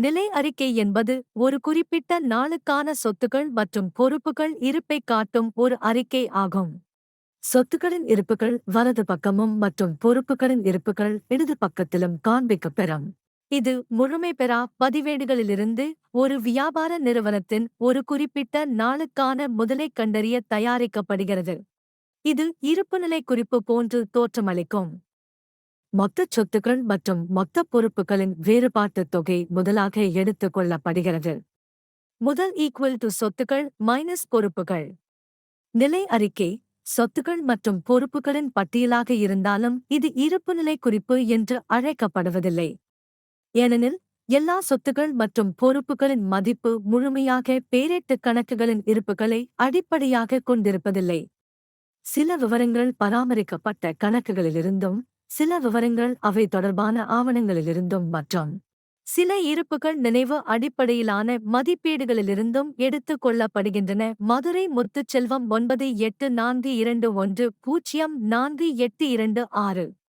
நிலை அறிக்கை என்பது ஒரு குறிப்பிட்ட நாளுக்கான சொத்துக்கள் மற்றும் பொறுப்புகள் இருப்பைக் காட்டும் ஒரு அறிக்கை ஆகும். சொத்துக்களின் இருப்புகள் வலது பக்கமும் மற்றும் பொறுப்புகளின் இருப்புகள் இடது பக்கத்திலும் காண்பிக்கப்பெறும். இது முழுமை பெறா பதிவேடுகளிலிருந்து ஒரு வியாபார நிறுவனத்தின் ஒரு குறிப்பிட்ட நாளுக்கான முதலைக் கண்டறிய தயாரிக்கப்படுகிறது. இது இருப்புநிலை குறிப்பு போன்று தோற்றமளிக்கும். மொத்தச் சொத்துக்கள் மற்றும் மொத்த பொறுப்புகளின் வேறுபாட்டுத் தொகை முதலாக எடுத்துக் கொள்ளப்படுகிறது. முதல் சொத்துக்கள் மைனஸ் பொறுப்புகள். நிலை அறிக்கை சொத்துக்கள் மற்றும் பொறுப்புகளின் பட்டியலாக இருந்தாலும் இது இருப்புநிலை குறிப்பு என்று அழைக்கப்படுவதில்லை. ஏனெனில் எல்லா சொத்துக்கள் மற்றும் பொறுப்புகளின் மதிப்பு முழுமையாக பேரேட்டுக் கணக்குகளின் இருப்புகளை அடிப்படையாகக் கொண்டிருப்பதில்லை. சில விவரங்கள் பராமரிக்கப்பட்ட கணக்குகளிலிருந்தும் சில விவரங்கள் அவை தொடர்பான ஆவணங்களிலிருந்தும் மற்றும் சில இருப்புகள் நினைவு அடிப்படையிலான மதிப்பீடுகளிலிருந்தும் எடுத்துக் கொள்ளப்படுகின்றன. மதுரை முத்துச்செல்வம் 9842104826